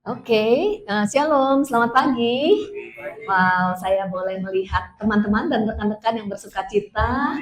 Oke, Shalom, selamat pagi. Wow, saya boleh melihat teman-teman dan rekan-rekan yang bersuka cita.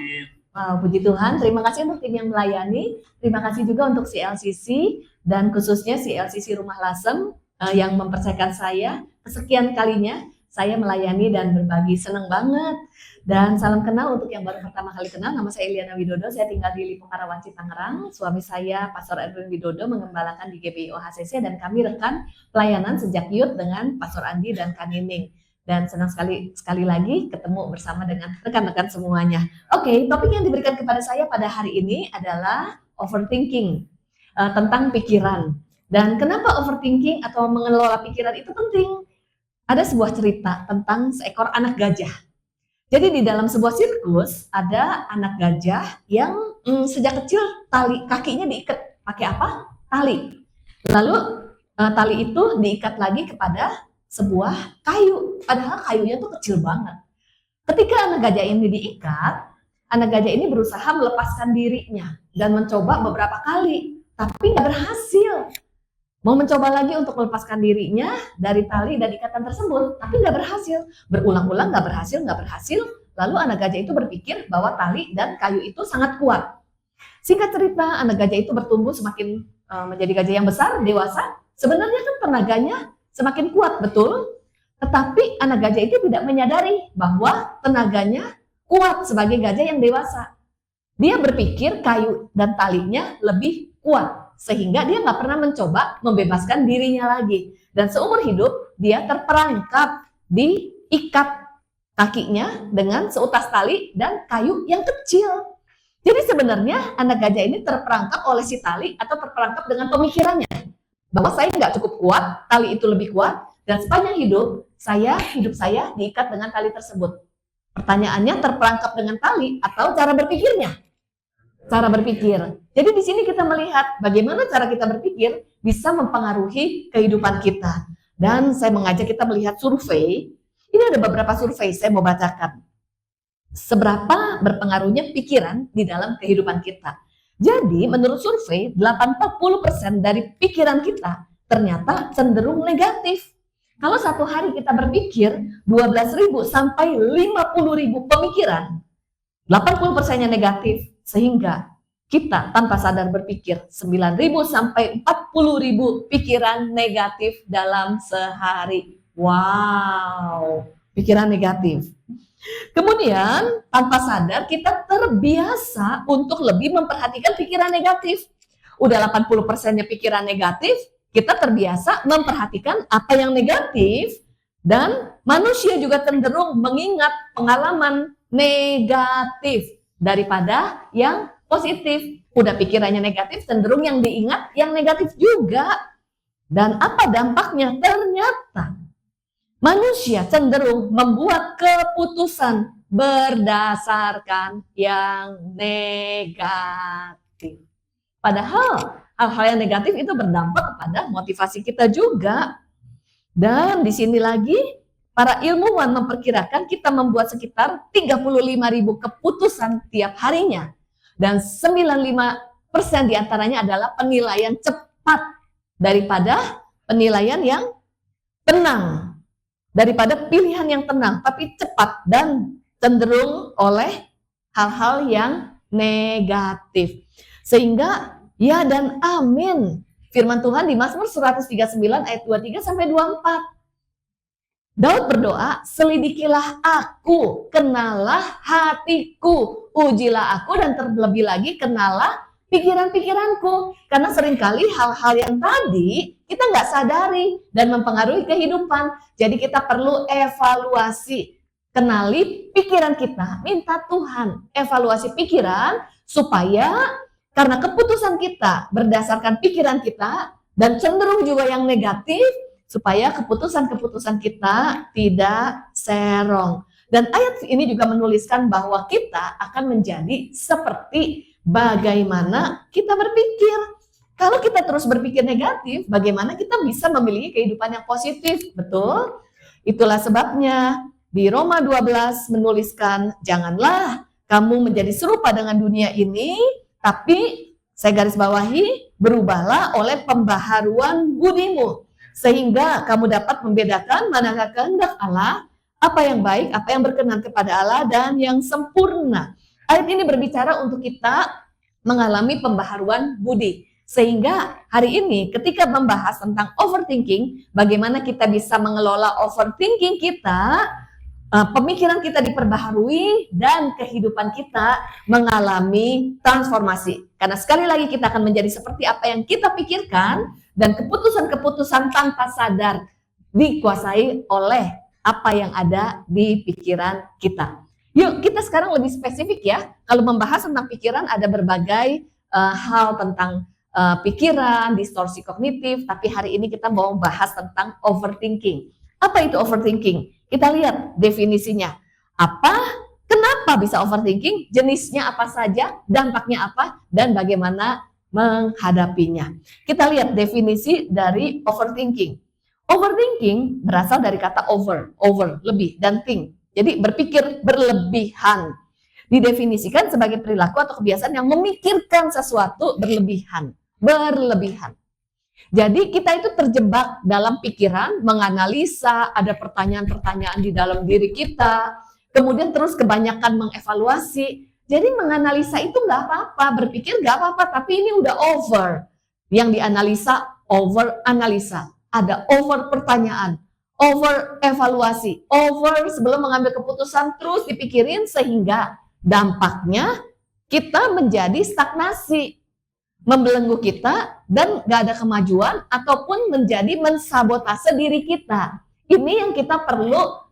Wow, puji Tuhan. Terima kasih untuk tim yang melayani. Terima kasih juga untuk CLCC dan khususnya CLCC Rumah Lasem yang mempercayakan saya. Kesekian kalinya saya melayani dan berbagi, senang banget. Dan salam kenal untuk yang baru pertama kali kenal, nama saya Iliana Widodo, saya tinggal di Lipo Karawaci, Tangerang. Suami saya, Pastor Edwin Widodo, mengembalakan di GBIO HCC dan kami rekan pelayanan sejak youth dengan Pastor Andi dan Kanining. Dan senang sekali lagi ketemu bersama dengan rekan-rekan semuanya. Oke, topik yang diberikan kepada saya pada hari ini adalah overthinking, tentang pikiran. Dan kenapa overthinking atau mengelola pikiran itu penting? Ada sebuah cerita tentang seekor anak gajah. Jadi di dalam sebuah sirkus ada anak gajah yang sejak kecil kakinya diikat pakai apa? Tali. Lalu tali itu diikat lagi kepada sebuah kayu, padahal kayunya tuh kecil banget. Ketika anak gajah ini diikat, anak gajah ini berusaha melepaskan dirinya dan mencoba beberapa kali, tapi nggak berhasil. Mau mencoba lagi untuk melepaskan dirinya dari tali dan ikatan tersebut, tapi nggak berhasil. Berulang-ulang nggak berhasil. Lalu anak gajah itu berpikir bahwa tali dan kayu itu sangat kuat. Singkat cerita, anak gajah itu bertumbuh semakin menjadi gajah yang besar, dewasa. Sebenarnya kan tenaganya semakin kuat, betul? Tetapi anak gajah itu tidak menyadari bahwa tenaganya kuat sebagai gajah yang dewasa. Dia berpikir kayu dan talinya lebih kuat, sehingga dia nggak pernah mencoba membebaskan dirinya lagi. Dan seumur hidup dia terperangkap diikat kakinya dengan seutas tali dan kayu yang kecil. Jadi sebenarnya anak gajah ini terperangkap oleh si tali atau terperangkap dengan pemikirannya bahwa saya nggak cukup kuat, tali itu lebih kuat, dan sepanjang hidup saya diikat dengan tali tersebut. Pertanyaannya, terperangkap dengan tali atau cara berpikirnya? Cara berpikir. Jadi di sini kita melihat bagaimana cara kita berpikir bisa mempengaruhi kehidupan kita. Dan saya mengajak kita melihat survei. Ini ada beberapa survei saya mau bacakan. Seberapa berpengaruhnya pikiran di dalam kehidupan kita. Jadi menurut survei 80% dari pikiran kita ternyata cenderung negatif. Kalau satu hari kita berpikir 12.000 sampai 50.000 pemikiran, 80%-nya negatif, sehingga kita tanpa sadar berpikir 9.000 sampai 40.000 pikiran negatif dalam sehari. Wow, pikiran negatif. Kemudian tanpa sadar kita terbiasa untuk lebih memperhatikan pikiran negatif. Udah 80%-nya pikiran negatif, kita terbiasa memperhatikan apa yang negatif, dan manusia juga cenderung mengingat pengalaman negatif daripada yang positif. Udah pikirannya negatif, cenderung yang diingat yang negatif juga. Dan apa dampaknya? Ternyata manusia cenderung membuat keputusan berdasarkan yang negatif. Padahal hal-hal yang negatif itu berdampak kepada motivasi kita juga. Dan di sini lagi para ilmuwan memperkirakan kita membuat sekitar 35.000 keputusan tiap harinya. Dan 95% diantaranya adalah penilaian cepat daripada penilaian yang tenang. Daripada pilihan yang tenang, tapi cepat dan cenderung oleh hal-hal yang negatif. Sehingga ya dan amin. Firman Tuhan di Mazmur 139 ayat 23 sampai 24. Daud berdoa, selidikilah aku, kenalah hatiku, ujilah aku, dan terlebih lagi kenalah pikiran-pikiranku. Karena seringkali hal-hal yang tadi kita nggak sadari dan mempengaruhi kehidupan. Jadi kita perlu evaluasi, kenali pikiran kita, minta Tuhan evaluasi pikiran supaya karena keputusan kita berdasarkan pikiran kita dan cenderung juga yang negatif, supaya keputusan-keputusan kita tidak serong. Dan ayat ini juga menuliskan bahwa kita akan menjadi seperti bagaimana kita berpikir. Kalau kita terus berpikir negatif, bagaimana kita bisa memiliki kehidupan yang positif? Betul? Itulah sebabnya di Roma 12 menuliskan, janganlah kamu menjadi serupa dengan dunia ini, tapi saya garis bawahi, berubahlah oleh pembaharuan budimu. sehingga kamu dapat membedakan manakah kehendak Allah, apa yang baik, apa yang berkenan kepada Allah, dan yang sempurna. Ayat ini berbicara untuk kita mengalami pembaharuan budi. Sehingga hari ini ketika membahas tentang overthinking, bagaimana kita bisa mengelola overthinking kita, pemikiran kita diperbaharui dan kehidupan kita mengalami transformasi. Karena sekali lagi kita akan menjadi seperti apa yang kita pikirkan, dan keputusan-keputusan tanpa sadar dikuasai oleh apa yang ada di pikiran kita. Yuk kita sekarang lebih spesifik ya. Kalau membahas tentang pikiran ada berbagai hal tentang pikiran, distorsi kognitif, tapi hari ini kita mau bahas tentang overthinking. Apa itu overthinking? Kita lihat definisinya. Apa? Kenapa bisa overthinking? Jenisnya apa saja? Dampaknya apa? Dan bagaimana menghadapinya? Kita lihat definisi dari overthinking. Overthinking berasal dari kata over, lebih, dan think. Jadi berpikir berlebihan. Didefinisikan sebagai perilaku atau kebiasaan yang memikirkan sesuatu berlebihan. Jadi kita itu terjebak dalam pikiran, menganalisa, ada pertanyaan-pertanyaan di dalam diri kita, kemudian terus kebanyakan mengevaluasi. Jadi menganalisa itu nggak apa-apa, berpikir nggak apa-apa, tapi ini udah over. Yang dianalisa, over analisa. Ada over pertanyaan, over evaluasi, over sebelum mengambil keputusan terus dipikirin, sehingga dampaknya kita menjadi stagnasi, membelenggu kita dan gak ada kemajuan ataupun menjadi mensabotase diri kita. Ini yang kita perlu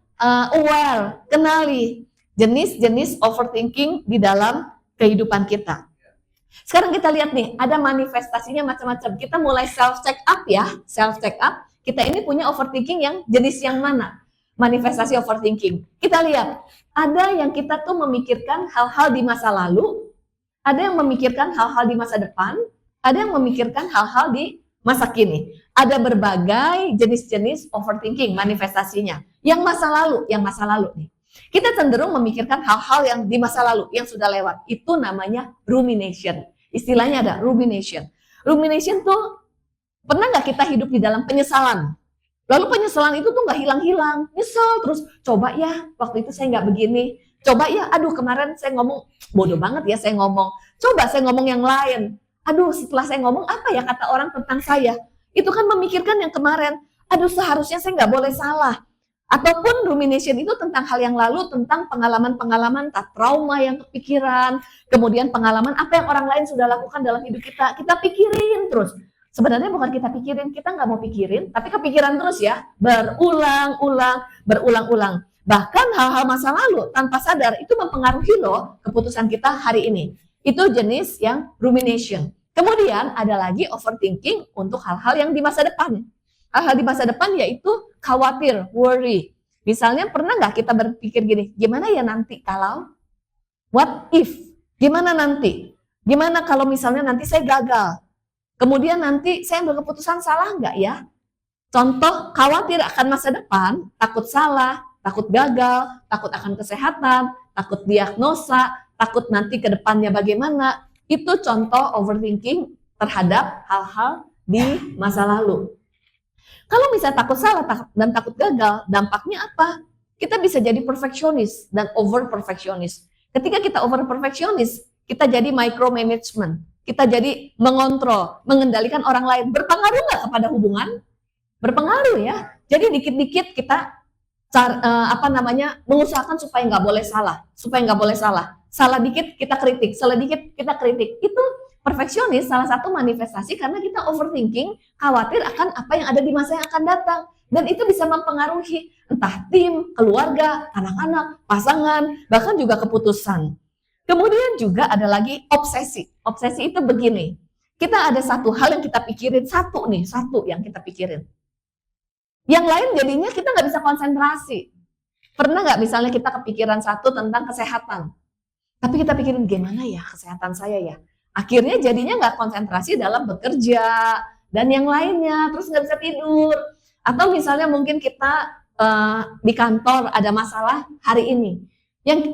aware, kenali jenis-jenis overthinking di dalam kehidupan kita. Sekarang kita lihat nih, ada manifestasinya macam-macam. Kita mulai self check up ya, self check up. Kita ini punya overthinking yang jenis yang mana? Manifestasi overthinking. Kita lihat, ada yang kita tuh memikirkan hal-hal di masa lalu, ada yang memikirkan hal-hal di masa depan, ada yang memikirkan hal-hal di masa kini. Ada berbagai jenis-jenis overthinking manifestasinya. Yang masa lalu nih. Kita cenderung memikirkan hal-hal yang di masa lalu, yang sudah lewat. Itu namanya rumination. Istilahnya ada rumination. Rumination tuh, pernah nggak kita hidup di dalam penyesalan? Lalu penyesalan itu tuh nggak hilang-hilang. Nyesel terus, coba ya waktu itu saya nggak begini. Coba ya, aduh kemarin saya ngomong, bodoh banget ya saya ngomong. Coba saya ngomong yang lain. Aduh setelah saya ngomong apa ya kata orang tentang saya. Itu kan memikirkan yang kemarin. Aduh seharusnya saya nggak boleh salah. Ataupun rumination itu tentang hal yang lalu, tentang pengalaman-pengalaman, trauma yang kepikiran. Kemudian pengalaman apa yang orang lain sudah lakukan dalam hidup kita. Kita pikirin terus. Sebenarnya bukan kita pikirin, kita nggak mau pikirin. Tapi kepikiran terus ya. Berulang-ulang. Bahkan hal-hal masa lalu tanpa sadar itu mempengaruhi loh keputusan kita hari ini. Itu jenis yang rumination. Kemudian ada lagi overthinking untuk hal-hal yang di masa depan. Hal-hal di masa depan yaitu khawatir, worry. Misalnya pernah nggak kita berpikir gini, gimana ya nanti kalau? What if? Gimana nanti? Gimana kalau misalnya nanti saya gagal? Kemudian nanti saya ambil keputusan salah nggak ya? Contoh khawatir akan masa depan, takut salah, takut gagal, takut akan kesehatan, takut diagnosa, takut nanti ke depannya bagaimana. Itu contoh overthinking terhadap hal-hal di masa lalu. Kalau misalnya takut salah dan takut gagal, dampaknya apa? Kita bisa jadi perfeksionis dan over perfeksionis. Ketika kita over perfeksionis, kita jadi micromanagement. Kita jadi mengontrol, mengendalikan orang lain. Berpengaruh nggak kepada hubungan? Berpengaruh ya. Jadi dikit-dikit kita mengusahakan supaya nggak boleh salah, salah dikit kita kritik, salah dikit kita kritik. Itu perfeksionis, salah satu manifestasi karena kita overthinking, khawatir akan apa yang ada di masa yang akan datang, dan itu bisa mempengaruhi entah tim, keluarga, anak-anak, pasangan, bahkan juga keputusan. Kemudian juga ada lagi obsesi. Obsesi itu begini, kita ada satu hal yang kita pikirin, satu yang kita pikirin. Yang lain jadinya kita nggak bisa konsentrasi. Pernah nggak misalnya kita kepikiran satu tentang kesehatan, tapi kita pikirin gimana ya kesehatan saya ya. Akhirnya jadinya nggak konsentrasi dalam bekerja dan yang lainnya, terus nggak bisa tidur. Atau misalnya mungkin kita di kantor ada masalah hari ini,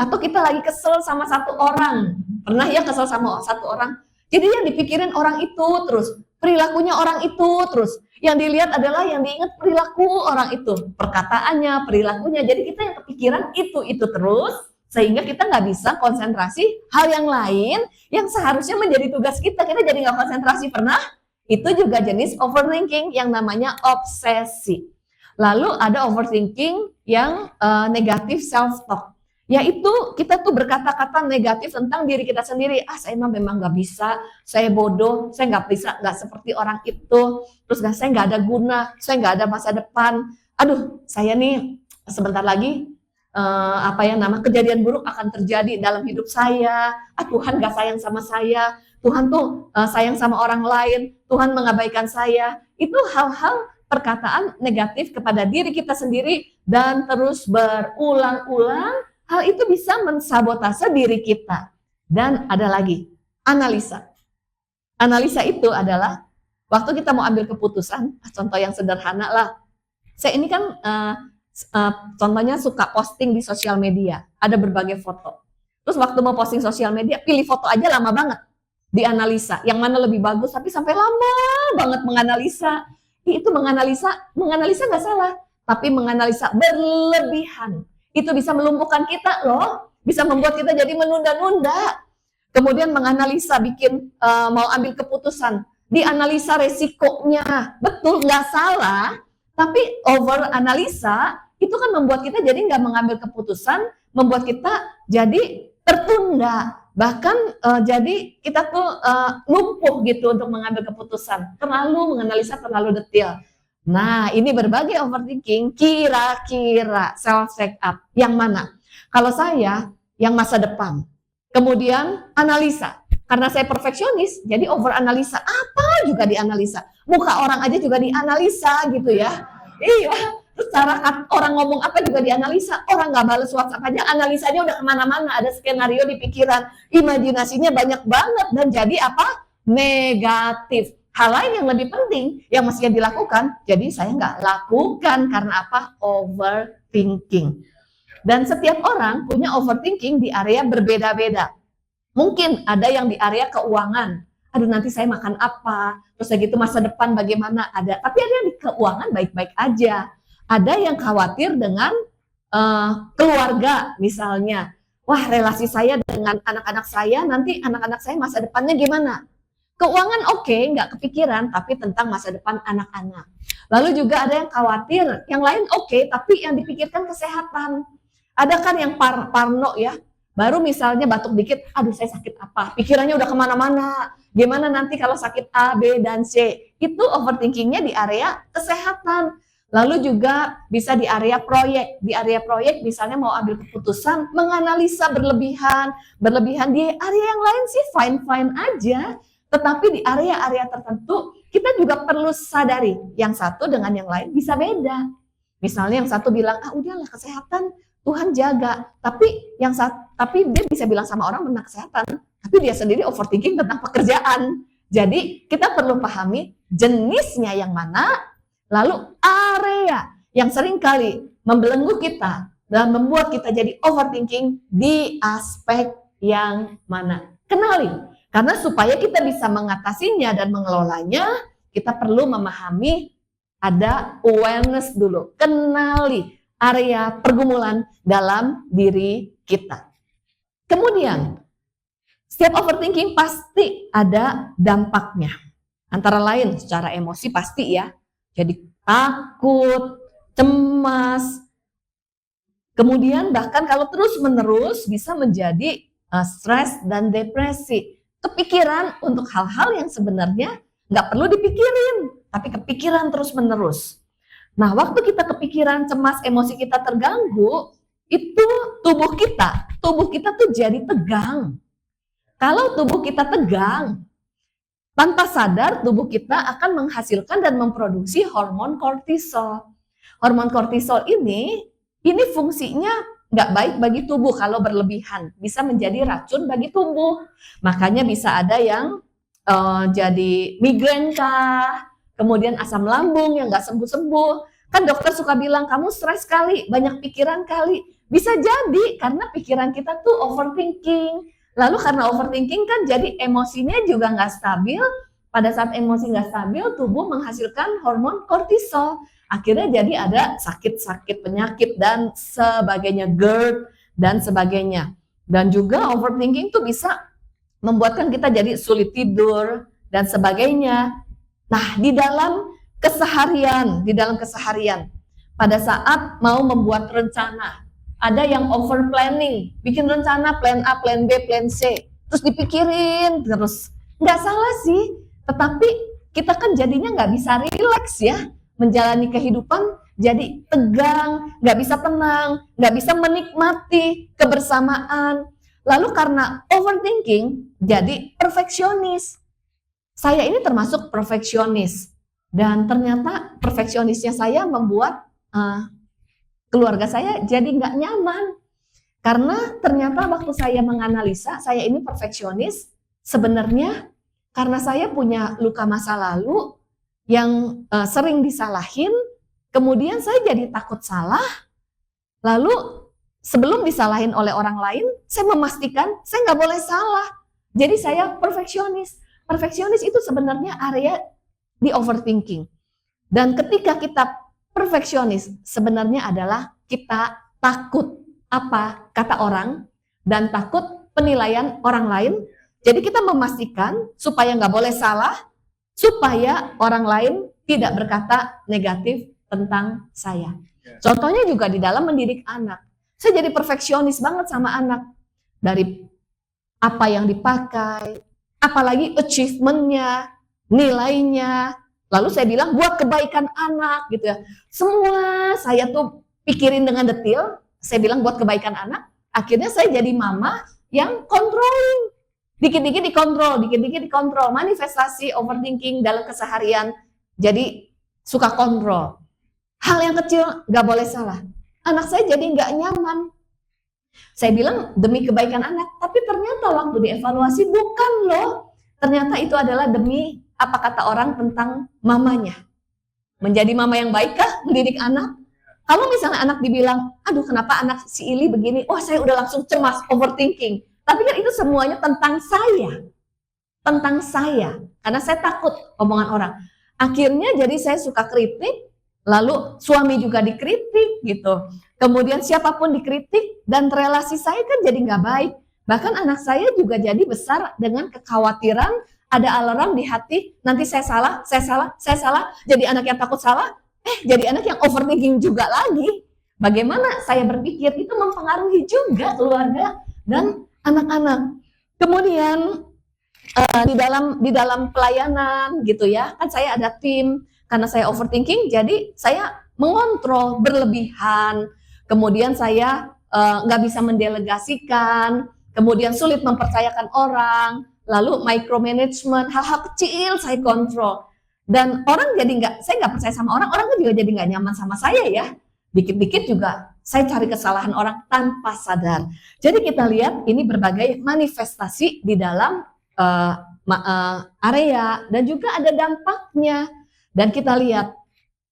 atau kita lagi kesel sama satu orang. Pernah ya kesel sama satu orang? Jadi yang dipikirin orang itu terus, perilakunya orang itu terus. Yang dilihat adalah yang diingat perilaku orang itu, perkataannya, perilakunya. Jadi kita yang kepikiran itu terus, sehingga kita nggak bisa konsentrasi hal yang lain yang seharusnya menjadi tugas kita. Kita jadi nggak konsentrasi pernah. Itu juga jenis overthinking yang namanya obsesi. Lalu ada overthinking yang negatif self-talk. Yaitu kita tuh berkata-kata negatif tentang diri kita sendiri. Saya memang nggak bisa, saya bodoh, saya nggak bisa, nggak seperti orang itu. Terus saya nggak ada guna, saya nggak ada masa depan. Aduh, saya nih sebentar lagi kejadian buruk akan terjadi dalam hidup saya. Tuhan nggak sayang sama saya. Tuhan tuh sayang sama orang lain. Tuhan mengabaikan saya. Itu hal-hal perkataan negatif kepada diri kita sendiri dan terus berulang-ulang. Hal itu bisa mensabotase diri kita. Dan ada lagi, analisa. Analisa itu adalah waktu kita mau ambil keputusan, contoh yang sederhana lah. Saya ini kan contohnya suka posting di sosial media, ada berbagai foto. Terus waktu mau posting sosial media, pilih foto aja lama banget. Dianalisa, yang mana lebih bagus, tapi sampai lama banget menganalisa. Itu menganalisa nggak salah, tapi menganalisa berlebihan. Itu bisa melumpuhkan kita loh, bisa membuat kita jadi menunda-nunda. Kemudian menganalisa, bikin mau ambil keputusan, dianalisa resikonya, betul nggak salah, tapi over analisa itu kan membuat kita jadi nggak mengambil keputusan, membuat kita jadi tertunda, bahkan jadi kita tuh lumpuh gitu untuk mengambil keputusan, terlalu menganalisa terlalu detail. Nah, ini berbagai overthinking, kira-kira self-check up, yang mana? Kalau saya, yang masa depan. Kemudian analisa, karena saya perfeksionis, jadi over analisa, apa juga dianalisa. Muka orang aja juga dianalisa gitu ya. Iya, terus cara orang ngomong apa juga dianalisa. Orang nggak balas WhatsApp aja, analisanya udah kemana-mana, ada skenario di pikiran, imajinasinya banyak banget, dan jadi apa? Negatif. Hal lain yang lebih penting yang mesti dilakukan, jadi saya nggak lakukan karena apa? Overthinking. Dan setiap orang punya overthinking di area berbeda-beda. Mungkin ada yang di area keuangan. Aduh, nanti saya makan apa? Terus gitu masa depan bagaimana? Ada. Tapi ada yang di keuangan baik-baik aja. Ada yang khawatir dengan keluarga misalnya. Wah, relasi saya dengan anak-anak saya, nanti anak-anak saya masa depannya gimana? Keuangan oke, nggak kepikiran, tapi tentang masa depan anak-anak. Lalu juga ada yang khawatir, yang lain oke, tapi yang dipikirkan kesehatan. Ada kan yang parno ya, baru misalnya batuk dikit, aduh saya sakit apa, pikirannya udah kemana-mana, gimana nanti kalau sakit A, B, dan C. Itu overthinkingnya di area kesehatan. Lalu juga bisa di area proyek. Di area proyek misalnya mau ambil keputusan, menganalisa berlebihan di area yang lain sih fine-fine aja. Tetapi di area-area tertentu kita juga perlu sadari yang satu dengan yang lain bisa beda. Misalnya yang satu bilang, udahlah kesehatan Tuhan jaga, tapi dia bisa bilang sama orang tentang kesehatan, tapi dia sendiri overthinking tentang pekerjaan. Jadi kita perlu pahami jenisnya yang mana, lalu area yang seringkali membelenggu kita dan membuat kita jadi overthinking di aspek yang mana. Kenali. Karena supaya kita bisa mengatasinya dan mengelolanya, kita perlu memahami, ada awareness dulu. Kenali area pergumulan dalam diri kita. Kemudian, setiap overthinking pasti ada dampaknya. Antara lain secara emosi pasti ya. Jadi takut, cemas. Kemudian bahkan kalau terus-menerus bisa menjadi stres dan depresi. Kepikiran untuk hal-hal yang sebenarnya nggak perlu dipikirin, tapi kepikiran terus-menerus. Nah, waktu kita kepikiran, cemas, emosi kita terganggu, itu tubuh kita tuh jadi tegang. Kalau tubuh kita tegang, tanpa sadar tubuh kita akan menghasilkan dan memproduksi hormon kortisol. Hormon kortisol ini fungsinya nggak baik bagi tubuh kalau berlebihan, bisa menjadi racun bagi tubuh. Makanya bisa ada yang jadi migrain kah, kemudian asam lambung yang nggak sembuh-sembuh. Kan dokter suka bilang kamu stres kali, banyak pikiran kali. Bisa jadi karena pikiran kita tuh overthinking. Lalu karena overthinking kan jadi emosinya juga nggak stabil, Pada saat emosi nggak stabil, tubuh menghasilkan hormon kortisol. Akhirnya jadi ada sakit-sakit penyakit dan sebagainya, GERD dan sebagainya. Dan juga overthinking itu bisa membuatkan kita jadi sulit tidur dan sebagainya. Nah, di dalam keseharian, pada saat mau membuat rencana, ada yang over planning, bikin rencana plan A, plan B, plan C, terus dipikirin terus. Nggak salah sih, tetapi kita kan jadinya nggak bisa rileks ya, menjalani kehidupan jadi tegang, nggak bisa tenang, nggak bisa menikmati kebersamaan. Lalu karena overthinking, jadi perfeksionis. Saya ini termasuk perfeksionis, dan ternyata perfeksionisnya saya membuat keluarga saya jadi nggak nyaman. Karena ternyata waktu saya menganalisa, saya ini perfeksionis, sebenarnya karena saya punya luka masa lalu yang sering disalahin, kemudian saya jadi takut salah, lalu sebelum disalahin oleh orang lain, saya memastikan saya nggak boleh salah. Jadi saya perfeksionis. Perfeksionis itu sebenarnya area di overthinking. Dan ketika kita perfeksionis, sebenarnya adalah kita takut apa kata orang dan takut penilaian orang lain. Jadi kita memastikan supaya nggak boleh salah, supaya orang lain tidak berkata negatif tentang saya. Contohnya juga di dalam mendidik anak. Saya jadi perfeksionis banget sama anak. Dari apa yang dipakai, apalagi achievement-nya, nilainya. Lalu saya bilang buat kebaikan anak gitu ya. Semua saya tuh pikirin dengan detail. Saya bilang buat kebaikan anak. Akhirnya saya jadi mama yang controlling. Dikit-dikit dikontrol, dikit-dikit dikontrol. Manifestasi overthinking dalam keseharian. Jadi suka kontrol. Hal yang kecil gak boleh salah. Anak saya jadi gak nyaman. Saya bilang demi kebaikan anak, tapi ternyata waktu dievaluasi bukan loh. Ternyata itu adalah demi apa kata orang tentang mamanya. Menjadi mama yang baik kah mendidik anak? Kalau misalnya anak dibilang, aduh kenapa anak si Ili begini, wah saya udah langsung cemas, overthinking. Tapi kan itu semuanya tentang saya. Tentang saya. Karena saya takut omongan orang. Akhirnya jadi saya suka kritik, lalu suami juga dikritik gitu. Kemudian siapapun dikritik dan relasi saya kan jadi nggak baik. Bahkan anak saya juga jadi besar dengan kekhawatiran, ada alarm di hati, nanti saya salah, jadi anak yang takut salah, jadi anak yang overthinking juga lagi. Bagaimana saya berpikir itu mempengaruhi juga keluarga dan anak-anak. Kemudian di dalam pelayanan gitu ya, kan saya ada tim, karena saya overthinking, jadi saya mengontrol berlebihan, kemudian saya nggak bisa mendelegasikan, kemudian sulit mempercayakan orang, lalu micromanagement, hal-hal kecil saya kontrol. Dan orang jadi saya nggak percaya sama orang, orang kan juga jadi nggak nyaman sama saya ya. Dikit-dikit juga saya cari kesalahan orang tanpa sadar. Jadi kita lihat ini berbagai manifestasi di dalam area dan juga ada dampaknya. Dan kita lihat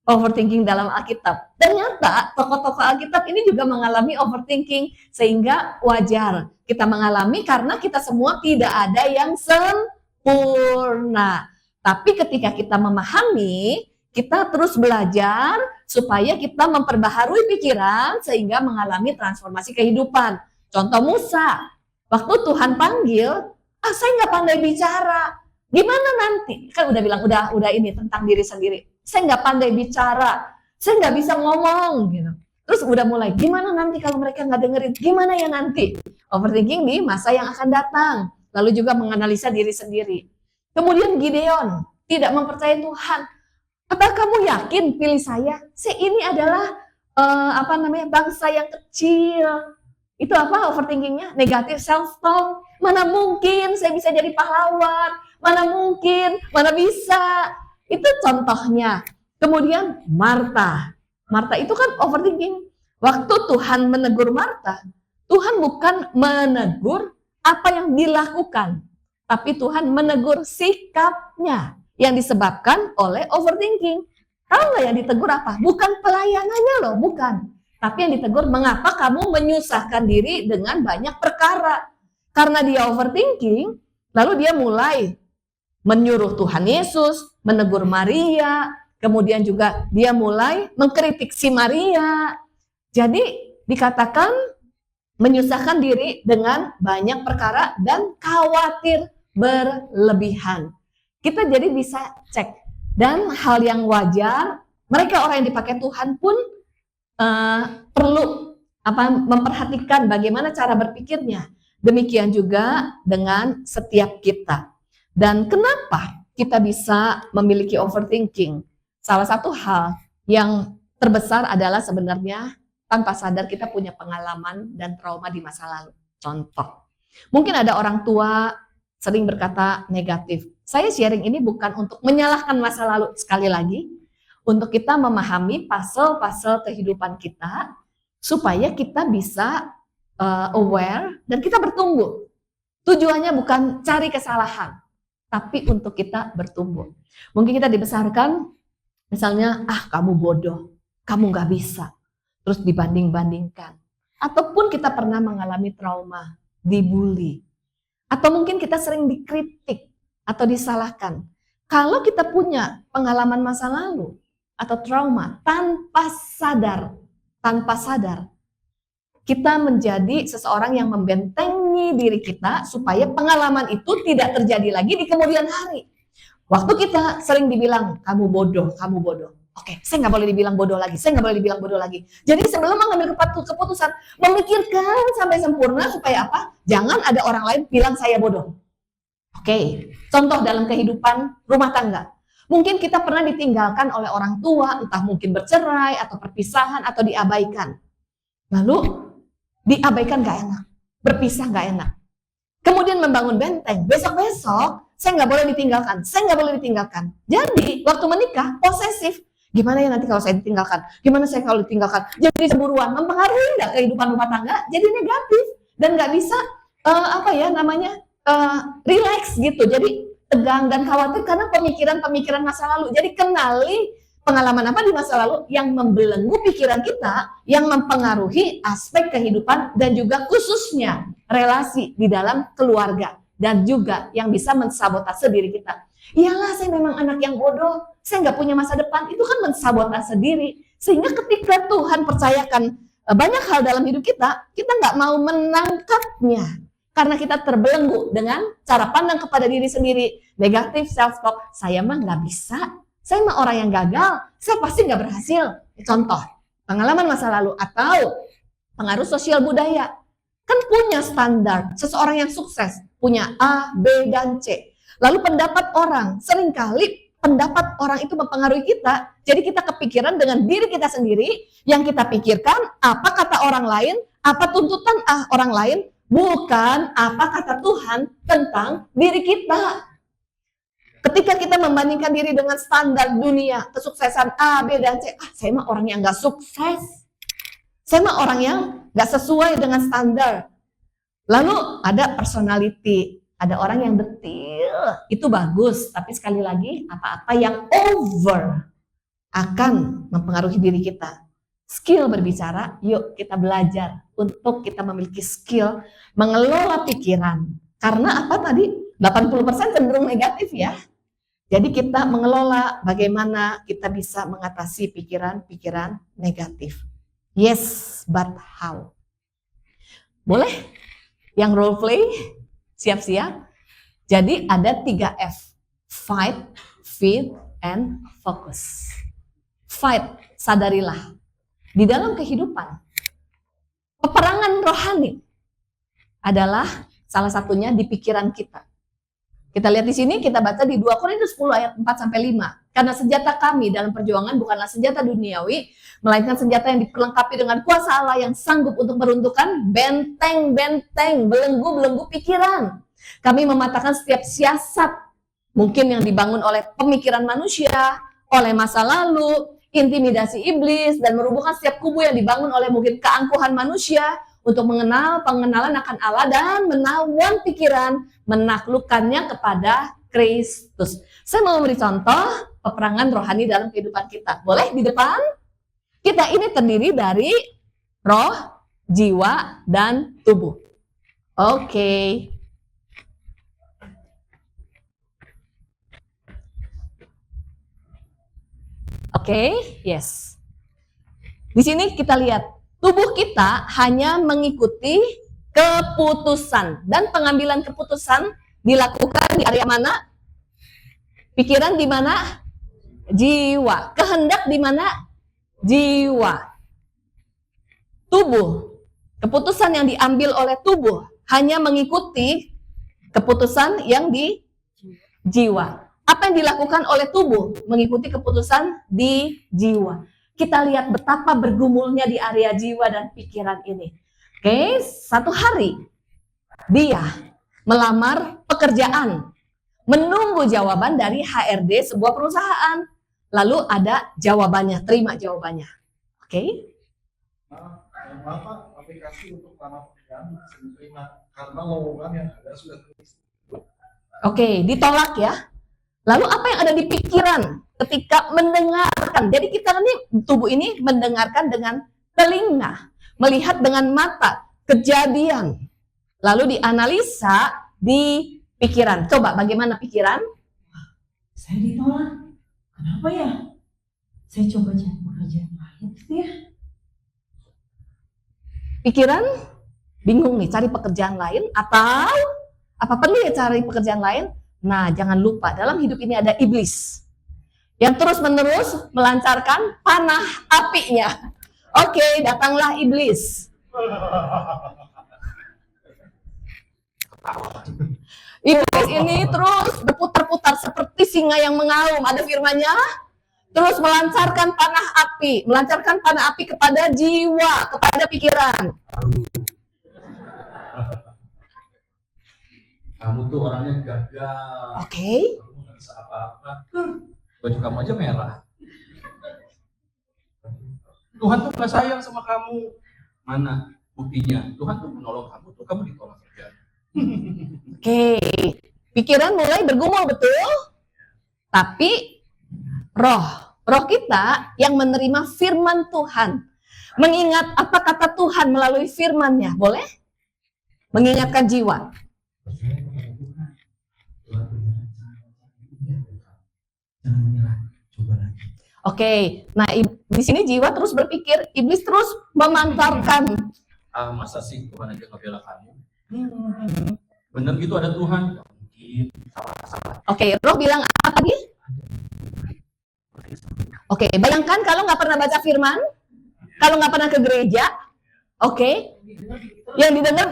overthinking dalam Alkitab. Ternyata tokoh-tokoh Alkitab ini juga mengalami overthinking, sehingga wajar kita mengalami karena kita semua tidak ada yang sempurna. Tapi ketika kita memahami, kita terus belajar supaya kita memperbaharui pikiran sehingga mengalami transformasi kehidupan. Contoh Musa, waktu Tuhan panggil, saya nggak pandai bicara. Gimana nanti? Kan udah bilang, udah ini tentang diri sendiri. Saya nggak pandai bicara, saya nggak bisa ngomong gitu. Terus udah mulai, gimana nanti kalau mereka nggak dengerin? Gimana ya nanti? Overthinking di masa yang akan datang. Lalu juga menganalisa diri sendiri. Kemudian Gideon tidak mempercayai Tuhan. Apa kamu yakin pilih saya? Ini adalah bangsa yang kecil. Itu apa overthinkingnya? Negatif self-talk. Mana mungkin saya bisa jadi pahlawan? Mana mungkin? Mana bisa? Itu contohnya. Kemudian Marta. Marta itu kan overthinking. Waktu Tuhan menegur Marta, Tuhan bukan menegur apa yang dilakukan, tapi Tuhan menegur sikapnya yang disebabkan oleh overthinking. Tahu nggak yang ditegur apa? Bukan pelayanannya loh, bukan. Tapi yang ditegur, mengapa kamu menyusahkan diri dengan banyak perkara? Karena dia overthinking, lalu dia mulai menyuruh Tuhan Yesus, menegur Maria, kemudian juga dia mulai mengkritik si Maria. Jadi dikatakan menyusahkan diri dengan banyak perkara dan khawatir berlebihan. Kita jadi bisa cek, dan hal yang wajar, mereka orang yang dipakai Tuhan pun perlu memperhatikan bagaimana cara berpikirnya. Demikian juga dengan setiap kita. Dan kenapa kita bisa memiliki overthinking? Salah satu hal yang terbesar adalah sebenarnya tanpa sadar kita punya pengalaman dan trauma di masa lalu. Contoh, mungkin ada orang tua sering berkata negatif. Saya sharing ini bukan untuk menyalahkan masa lalu, sekali lagi, untuk kita memahami puzzle-puzzle kehidupan kita, supaya kita bisa aware dan kita bertumbuh. Tujuannya bukan cari kesalahan, tapi untuk kita bertumbuh. Mungkin kita dibesarkan, misalnya, kamu bodoh, kamu nggak bisa, terus dibanding-bandingkan. Ataupun kita pernah mengalami trauma, dibully. Atau mungkin kita sering dikritik atau disalahkan. Kalau kita punya pengalaman masa lalu atau trauma, tanpa sadar, kita menjadi seseorang yang membentengi diri kita supaya pengalaman itu tidak terjadi lagi di kemudian hari. Waktu kita sering dibilang, kamu bodoh. Oke, saya nggak boleh dibilang bodoh lagi, Jadi sebelum mengambil keputusan, memikirkan sampai sempurna supaya apa? Jangan ada orang lain bilang saya bodoh. Oke, contoh dalam kehidupan rumah tangga. Mungkin kita pernah ditinggalkan oleh orang tua, entah mungkin bercerai, atau perpisahan, atau diabaikan. Lalu, diabaikan gak enak, berpisah gak enak. Kemudian membangun benteng, besok-besok saya nggak boleh ditinggalkan. Jadi waktu menikah posesif, gimana ya nanti kalau saya ditinggalkan? Jadi cemburuan, mempengaruhi nggak kehidupan rumah tangga? Jadi negatif dan nggak bisa relax gitu. Jadi tegang dan khawatir karena pemikiran masa lalu. Jadi kenali pengalaman apa di masa lalu yang membelenggu pikiran kita, yang mempengaruhi aspek kehidupan dan juga khususnya relasi di dalam keluarga, dan juga yang bisa mensabotase diri kita. Iyalah, saya memang anak yang bodoh, saya nggak punya masa depan, itu kan mensabotase diri. Sehingga ketika Tuhan percayakan banyak hal dalam hidup kita nggak mau menangkapnya. Karena kita terbelenggu dengan cara pandang kepada diri sendiri, negatif self-talk, saya mah nggak bisa, saya mah orang yang gagal, saya pasti nggak berhasil. Contoh, pengalaman masa lalu atau pengaruh sosial budaya. Kan punya standar, seseorang yang sukses punya A, B, dan C. Lalu pendapat orang, seringkali pendapat orang itu mempengaruhi kita, jadi kita kepikiran dengan diri kita sendiri, yang kita pikirkan apa kata orang lain, apa tuntutan orang lain, bukan apa kata Tuhan tentang diri kita. Ketika kita membandingkan diri dengan standar dunia, kesuksesan A, B, dan C, saya mah orang yang gak sukses. Saya mah orang yang gak sesuai dengan standar. Lalu ada personality, ada orang yang detail, itu bagus. Tapi sekali lagi, apa-apa yang over akan mempengaruhi diri kita. Skill berbicara, yuk kita belajar untuk kita memiliki skill mengelola pikiran. Karena apa tadi? 80% cenderung negatif ya. Jadi kita mengelola bagaimana kita bisa mengatasi pikiran-pikiran negatif. Yes, but how? Boleh? Yang role play? Siap-siap? Jadi ada 3 F. Fight, feed, and focus. Fight, sadarilah. Di dalam kehidupan, peperangan rohani adalah salah satunya di pikiran kita. Kita lihat di sini, kita baca di 2 Korintus 10 ayat 4-5. Karena senjata kami dalam perjuangan bukanlah senjata duniawi, melainkan senjata yang diperlengkapi dengan kuasa Allah yang sanggup untuk meruntuhkan benteng-benteng, belenggu-belenggu pikiran. Kami mematahkan setiap siasat, mungkin yang dibangun oleh pemikiran manusia, oleh masa lalu, intimidasi iblis, dan merubuhkan setiap kubu yang dibangun oleh mungkin keangkuhan manusia, untuk pengenalan akan Allah dan menawan pikiran, menaklukkannya kepada Kristus. Saya mau memberi contoh peperangan rohani dalam kehidupan kita. Boleh di depan? Kita ini terdiri dari roh, jiwa, dan tubuh. Oke. Oke, yes. Di sini kita lihat, tubuh kita hanya mengikuti keputusan. Dan pengambilan keputusan dilakukan di area mana? Pikiran di mana? Jiwa. Kehendak di mana? Jiwa. Tubuh. Keputusan yang diambil oleh tubuh hanya mengikuti keputusan yang di jiwa. Apa yang dilakukan oleh tubuh? Mengikuti keputusan di jiwa. Kita lihat betapa bergumulnya di area jiwa dan pikiran ini. Oke, satu hari dia melamar pekerjaan, menunggu jawaban dari HRD sebuah perusahaan. Lalu ada jawabannya, terima jawabannya. Oke? Apa aplikasi untuk lamar pekerjaan bisa diterima karena lowongan yang ada sudah terisi. Oke, ditolak ya. Lalu apa yang ada di pikiran ketika mendengarkan? Jadi kita ini, tubuh ini mendengarkan dengan telinga, melihat dengan mata, kejadian. Lalu dianalisa di pikiran. Coba bagaimana pikiran? Saya ditolak. Kenapa ya? Saya coba cari pekerjaan lain gitu ya. Pikiran bingung nih cari pekerjaan lain atau apa perlu ya cari pekerjaan lain? Nah, jangan lupa dalam hidup ini ada iblis yang terus-menerus melancarkan panah apinya. Oke, datanglah iblis. Iblis ini terus berputar-putar seperti singa yang mengaum. Ada firman-Nya, terus melancarkan panah api kepada jiwa, kepada pikiran. Kamu tuh orangnya gagal. Oke. Kamu nggak bisa apa-apa. Baju kamu aja merah. Tuhan tuh nggak sayang sama kamu. Mana buktinya? Tuhan tuh menolong kamu tuh kamu ditolak kerjaan. Oke. Pikiran mulai bergumul, betul? Tapi roh kita yang menerima firman Tuhan, mengingat apa kata Tuhan melalui firman-Nya, boleh? Mengingatkan jiwa. Oke, nah di sini jiwa terus berpikir, iblis terus memantarkan. Masa sih Tuhan aja nggak bela kamu? Bener gitu ada Tuhan? Mungkin salah. Oke, roh bilang apa tadi? Oke, bayangkan kalau nggak pernah baca firman, kalau nggak pernah ke gereja, oke, yang didengar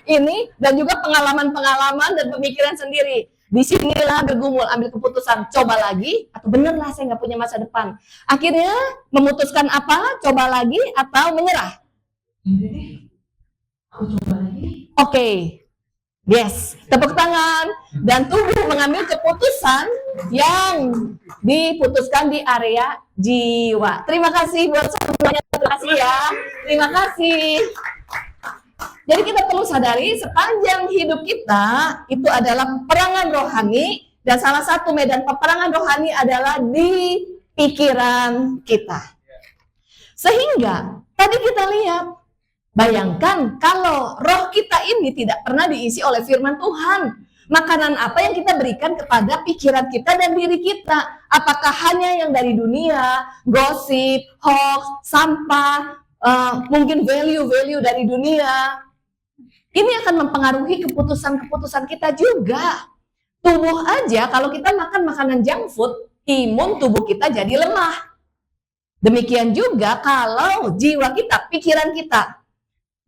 ini dan juga pengalaman-pengalaman dan pemikiran sendiri. Disinilah bergumul, ambil keputusan, coba lagi, atau benerlah saya nggak punya masa depan. Akhirnya memutuskan apa? Coba lagi atau menyerah? Aku coba lagi. Oke, yes, tepuk tangan. Dan tubuh mengambil keputusan yang diputuskan di area jiwa. Terima kasih buat semuanya, terima kasih ya. Terima kasih. Jadi kita perlu sadari sepanjang hidup kita itu adalah peperangan rohani, dan salah satu medan peperangan rohani adalah di pikiran kita. Sehingga tadi kita lihat, bayangkan kalau roh kita ini tidak pernah diisi oleh firman Tuhan. Makanan apa yang kita berikan kepada pikiran kita dan diri kita? Apakah hanya yang dari dunia, gosip, hoax, sampah, mungkin value-value dari dunia? Ini akan mempengaruhi keputusan-keputusan kita juga. Tubuh aja, kalau kita makan makanan junk food, imun tubuh kita jadi lemah. Demikian juga kalau jiwa kita, pikiran kita,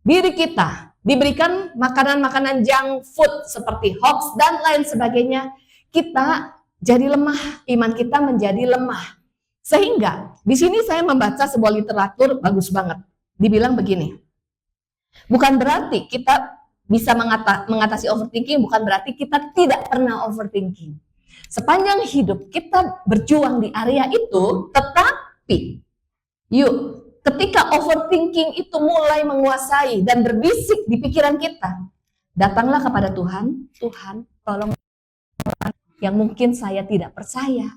diri kita diberikan makanan-makanan junk food seperti hoax dan lain sebagainya, kita jadi lemah, iman kita menjadi lemah. Sehingga di sini saya membaca sebuah literatur bagus banget. Dibilang begini, bukan berarti kita bisa mengatasi overthinking, bukan berarti kita tidak pernah overthinking. Sepanjang hidup kita berjuang di area itu, tetapi ketika overthinking itu mulai menguasai dan berbisik di pikiran kita, datanglah kepada Tuhan. Tuhan, tolong, yang mungkin saya tidak percaya,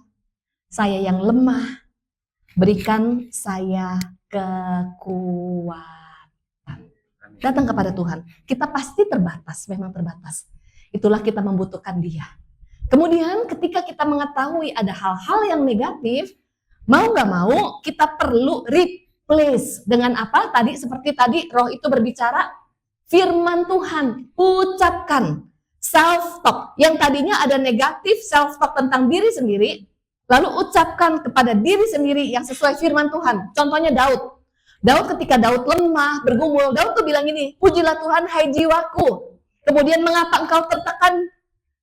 saya yang lemah, berikan saya kekuatan. Datang kepada Tuhan. Kita pasti terbatas, memang terbatas. Itulah kita membutuhkan Dia. Kemudian ketika kita mengetahui ada hal-hal yang negatif, mau nggak mau kita perlu replace dengan apa? Seperti tadi roh itu berbicara, firman Tuhan, ucapkan self-talk. Yang tadinya ada negatif self-talk tentang diri sendiri, lalu ucapkan kepada diri sendiri yang sesuai firman Tuhan. Contohnya Daud. Daud ketika Daud lemah, bergumul, Daud tuh bilang ini, pujilah Tuhan hai jiwaku. Kemudian mengapa engkau tertekan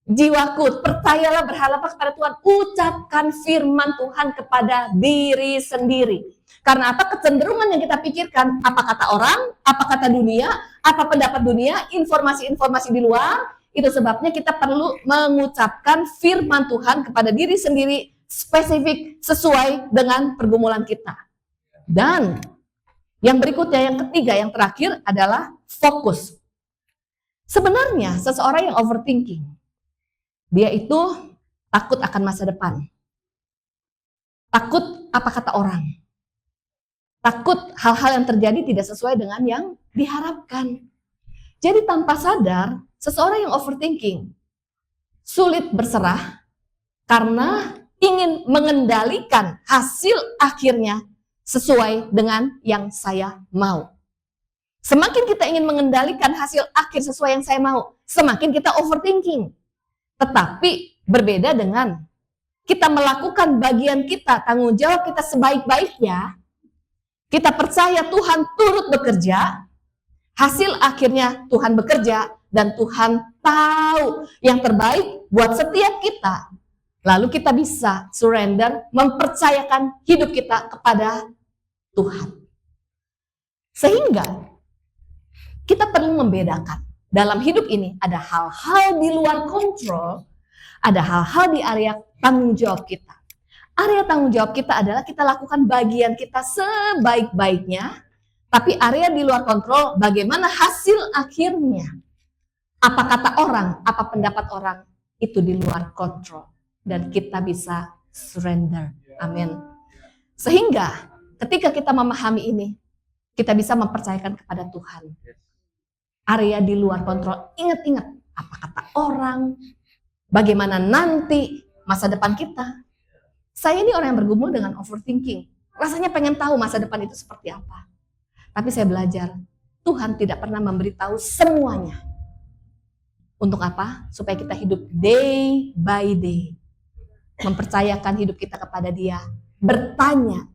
jiwaku, percayalah, berharaplah kepada Tuhan, ucapkan firman Tuhan kepada diri sendiri. Karena apa? Kecenderungan yang kita pikirkan, apa kata orang, apa kata dunia, apa pendapat dunia, informasi-informasi di luar, itu sebabnya kita perlu mengucapkan firman Tuhan kepada diri sendiri, spesifik, sesuai dengan pergumulan kita. Dan yang berikutnya, yang ketiga, yang terakhir adalah fokus. Sebenarnya seseorang yang overthinking, dia itu takut akan masa depan. Takut apa kata orang. Takut hal-hal yang terjadi tidak sesuai dengan yang diharapkan. Jadi tanpa sadar, seseorang yang overthinking sulit berserah karena ingin mengendalikan hasil akhirnya sesuai dengan yang saya mau. Semakin kita ingin mengendalikan hasil akhir sesuai yang saya mau, semakin kita overthinking. Tetapi berbeda dengan kita melakukan bagian kita, tanggung jawab kita sebaik-baiknya, kita percaya Tuhan turut bekerja, hasil akhirnya Tuhan bekerja, dan Tuhan tahu yang terbaik buat setiap kita. Lalu kita bisa surrender, mempercayakan hidup kita kepada Tuhan. Sehingga kita perlu membedakan. Dalam hidup ini ada hal-hal di luar kontrol, ada hal-hal di area tanggung jawab kita. Area tanggung jawab kita adalah kita lakukan bagian kita sebaik-baiknya, tapi area di luar kontrol bagaimana hasil akhirnya. Apa kata orang, apa pendapat orang, itu di luar kontrol. Dan kita bisa surrender. Amin. Sehingga ketika kita memahami ini, kita bisa mempercayakan kepada Tuhan. Area di luar kontrol, ingat-ingat apa kata orang, bagaimana nanti masa depan kita. Saya ini orang yang bergumul dengan overthinking. Rasanya pengen tahu masa depan itu seperti apa. Tapi saya belajar, Tuhan tidak pernah memberitahu semuanya. Untuk apa? Supaya kita hidup day by day. Mempercayakan hidup kita kepada Dia. Bertanya,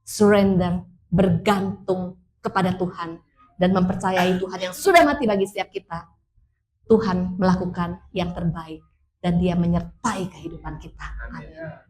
surrender, bergantung kepada Tuhan. Dan mempercayai Tuhan yang sudah mati bagi setiap kita. Tuhan melakukan yang terbaik. Dan Dia menyertai kehidupan kita. Amin.